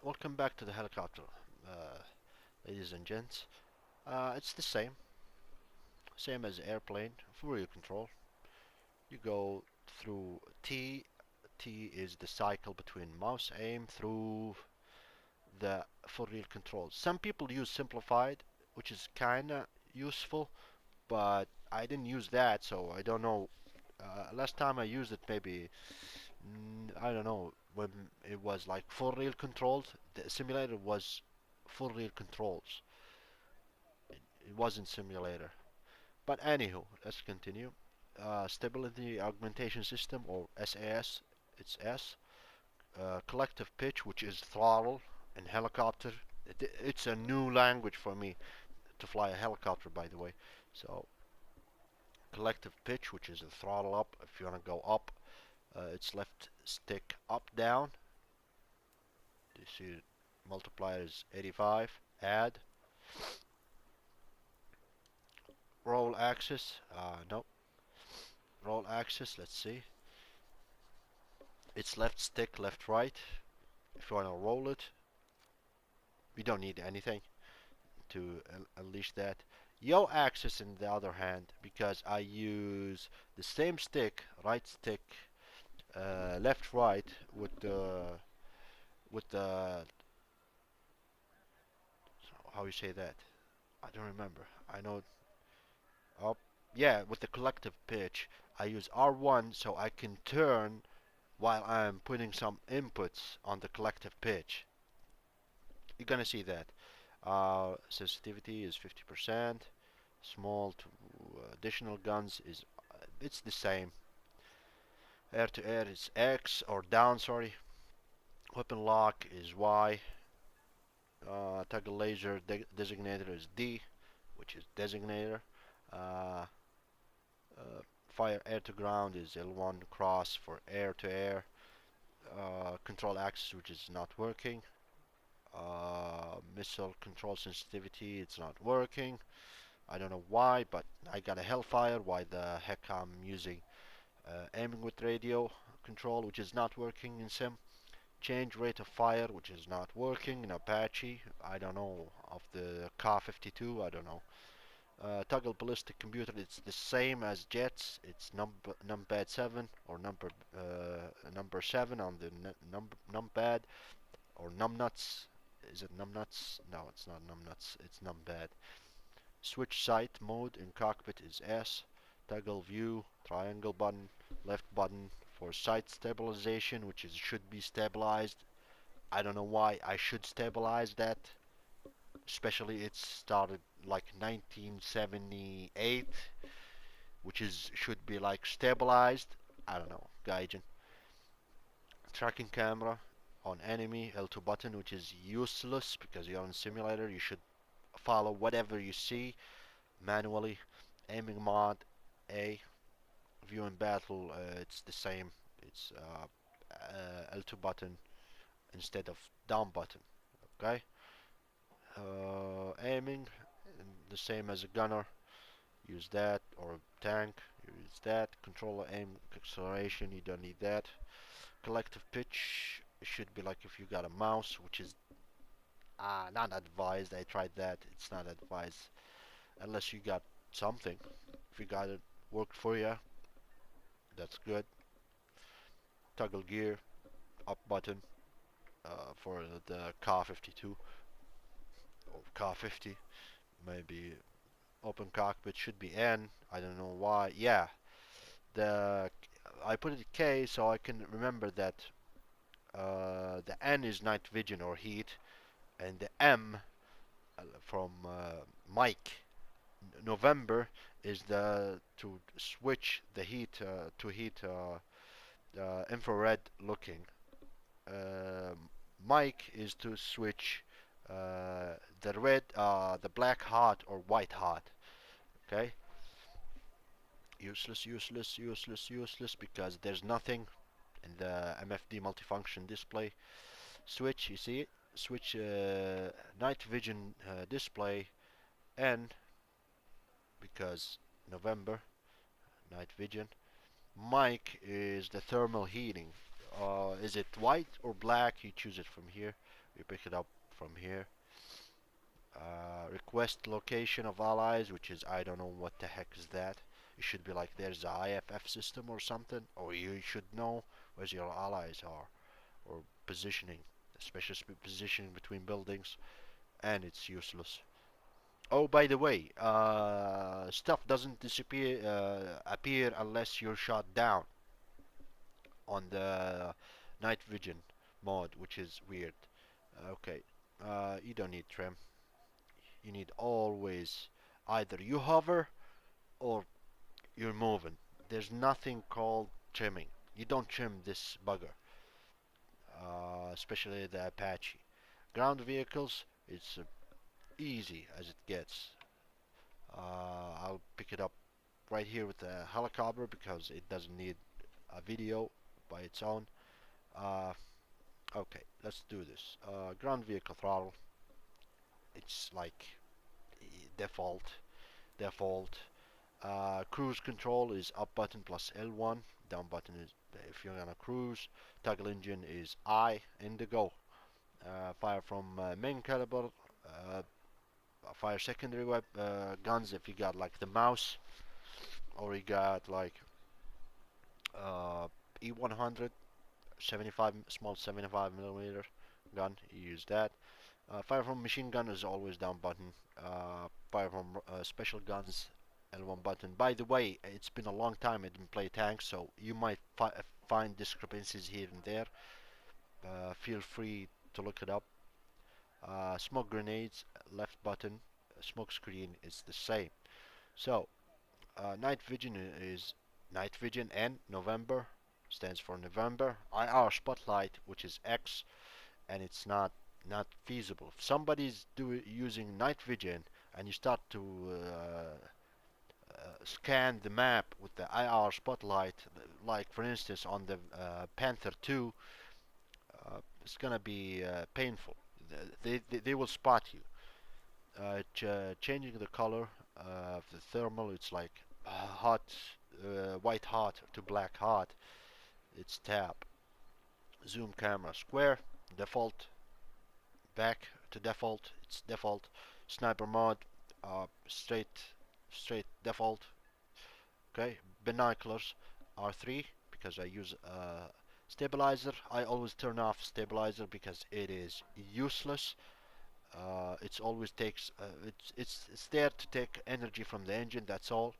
welcome back to the helicopter, uh, ladies and gents. It's the same as airplane, Fourier control. You go through T. T is the cycle between mouse aim through the Fourier control. Some people use simplified, which is kinda useful, but I didn't use that, so I don't know. Last time I used it, maybe I don't know when it was like Fourier controlled. The simulator was Fourier controls. It wasn't simulator. But anywho, let's continue. Stability Augmentation System, or SAS, it's S. Collective pitch, which is throttle in helicopter. It's a new language for me to fly a helicopter, by the way. So collective pitch, which is the throttle up. If you want to go up, it's left stick up down. You see multiplier is 85. Add roll axis. No, roll axis. Let's see. It's left stick, left right. If you want to roll it, we don't need anything to unleash that. Yo axis, on the other hand, because I use the same stick, right stick, left right with the how you say that? I don't remember. I know. Oh, yeah, with the collective pitch, I use R1 so I can turn while I'm putting some inputs on the collective pitch. You're gonna see that. Sensitivity is 50%. Small to additional guns is it's the same. Air to air is X, or down, sorry. Weapon lock is Y. Toggle laser designator is D, which is designator. Uh, Fire air to ground is L1. Cross for air to air. Control axis, which is not working. Missile control sensitivity, it's not working. I don't know why, but I got a Hellfire. Why the heck I'm using aiming with radio control, which is not working in Sim. Change rate of fire, which is not working in Apache. I don't know. Of the Ka-52, I don't know. Toggle ballistic computer, it's the same as jets. It's numpad 7, or number 7 on the numpad, or numbnuts. Is it numbnuts? No, it's not numbnuts. It's numpad. Switch sight mode in cockpit is S. Toggle view, triangle button, left button for sight stabilization, which is should be stabilized. I don't know why I should stabilize that. Especially it started like 1978, which is should be like stabilized. I don't know, Gaijin. Tracking camera on enemy, L2 button, which is useless because you're on simulator. You should follow whatever you see manually. Aiming mod A. View in battle, it's the same. It's L2 button instead of down button. Okay. Aiming, the same as a gunner. Use that, or tank. Use that. Controller aim acceleration. You don't need that. Collective pitch. It should be like if you got a mouse, which is not advised. I tried that. It's not advised unless you got something. If you got it worked for you, that's good. Toggle gear, up button for the Ka-52 or Ka-50. Maybe open cockpit should be N. I don't know why. Yeah, the I put it K so I can remember that the N is night vision or heat, and the M from Mike November is the to switch the heat to heat infrared looking. Mike is to switch the black hot or white hot. Okay, useless, useless, useless, useless because there's nothing in the MFD multifunction display. Switch, you see it? Switch night vision display N because November night vision. Mic is the thermal heating. Is it white or black? You choose it from here. You pick it up from here. Request location of allies, which is I don't know what the heck is that. It should be like there's a IFF system or something, or you should know where your allies are, or positioning, special positioning between buildings, and it's useless. Oh, by the way, stuff doesn't appear unless you're shot down on the night vision mode, which is weird. Okay, you don't need trim. You need always either you hover or you're moving. There's nothing called trimming. You don't trim this bugger, especially the Apache. Ground vehicles, it's easy as it gets. I'll pick it up right here with the helicopter because it doesn't need a video by its own. Uh, okay, let's do this. Ground vehicle throttle, it's like default. Default. Cruise control is up button plus L1. Down button is if you're gonna cruise. Toggle engine is I. Indigo. Fire from main caliber. Fire secondary guns if you got like the mouse, or you got like uh, E100 75 small 75 millimeter gun. You use that. Fire from machine gun is always down button. Fire from special guns L1 button. By the way, it's been a long time I didn't play tanks, so you might find discrepancies here and there. Feel free to look it up. Smoke grenades, left button. Smoke screen is the same. So, night vision is night vision, and November stands for November. IR spotlight, which is X, and it's not feasible. If somebody's using night vision and you start to scan the map with the IR spotlight, like for instance on the Panther 2, it's gonna be painful. They will spot you. Changing the color of the thermal, it's like hot, white hot to black hot. It's tab. Zoom camera square. Default. Back to default. It's default. Sniper mode. Straight default. Okay. Binoculars R3 because I use stabilizer. I always turn off stabilizer because it is useless. It's always takes it's there to take energy from the engine. That's all.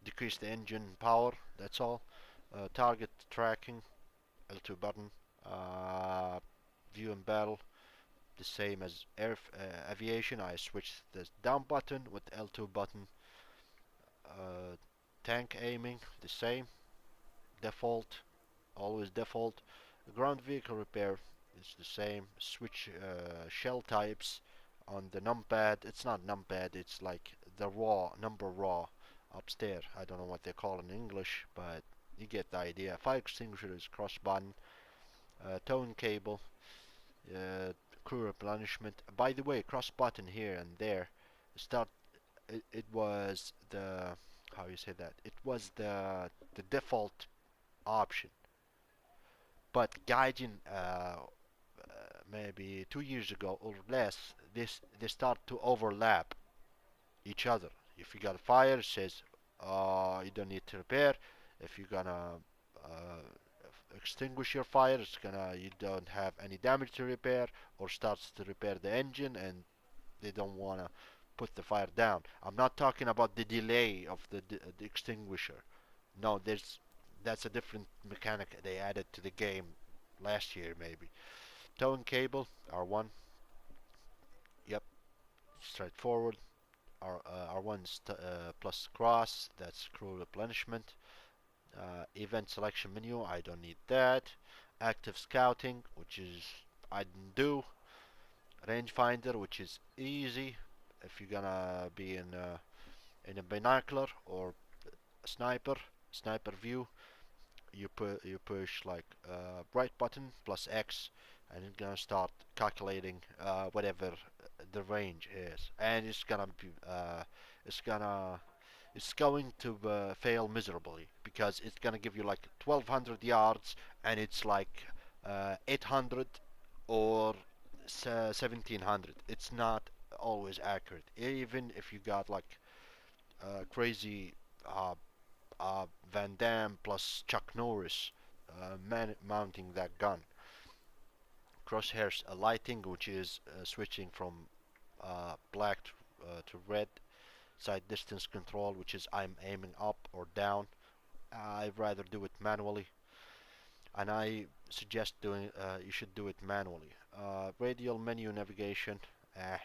Decrease the engine power. That's all. Target tracking L2 button. View and battle the same as aviation. I switched the down button with L2 button. Uh, Tank aiming the same. Default. Always default. Ground vehicle repair is the same. Switch shell types on the numpad. It's not numpad, it's like the raw number raw upstairs. I don't know what they call it in English, but you get the idea. Fire extinguisher is cross button. Towing cable. Uh, Crew replenishment. By the way, cross button here and there. Start. It was the how you say that? It was the default option. But Gaijin, maybe 2 years ago or less, they start to overlap each other. If you got a fire, it says you don't need to repair. If you're gonna extinguish your fire, it's gonna you don't have any damage to repair, or starts to repair the engine, and they don't wanna put the fire down. I'm not talking about the delay of the extinguisher. No, that's a different mechanic they added to the game last year maybe. Towing cable R1. Yep, straightforward. R1 plus cross. That's crew replenishment. Event selection menu. I don't need that. Active scouting, which is I didn't do. Rangefinder, which is easy if you're gonna be in a binocular or a sniper view. You push like right button plus X, and it's gonna start calculating whatever the range is, and it's gonna it's going to fail miserably because it's gonna give you like 1200 yards and it's like 800 or 1700. It's not always accurate. Even if you got like crazy uh, Van Damme plus Chuck Norris mounting that gun. Crosshairs lighting, which is switching from black to red. Sight distance control, which is I'm aiming up or down. I'd rather do it manually, and I suggest doing. You should do it manually. Radial menu navigation. Eh,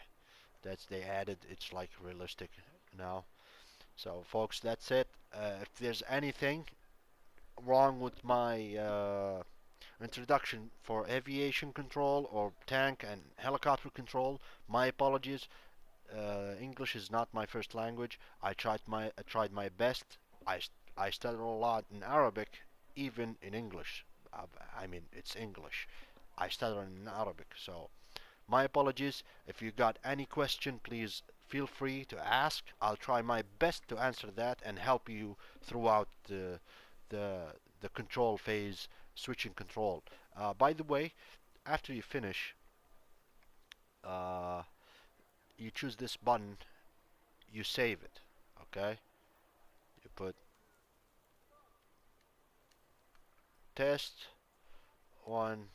that's they added. It's like realistic now. So, folks, that's it. If there's anything wrong with my introduction for aviation control or tank and helicopter control, my apologies. English is not my first language. I tried my best. I I studied a lot in Arabic, even in English. I mean, it's English. I studied in Arabic, so my apologies. If you got any question, please feel free to ask. I'll try my best to answer that and help you throughout the the control phase, switching control. By the way, after you finish, uh, you choose this button, you save it. Okay, you put test one,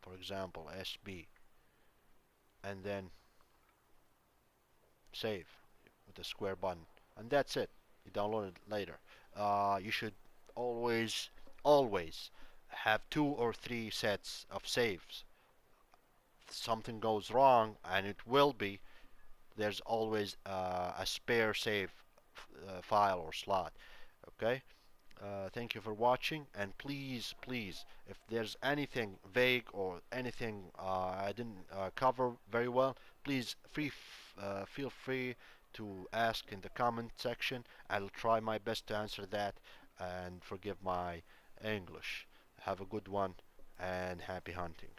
for example, SB, and then save with the square button, and that's it. You download it later. You should always, always have 2 or 3 sets of saves. If something goes wrong, and it will be, there's always a spare save file or slot. Okay. Thank you for watching, and please, please, if there's anything vague or anything I didn't cover very well, please feel free to ask in the comment section. I'll try my best to answer that, and forgive my English. Have a good one, and happy hunting.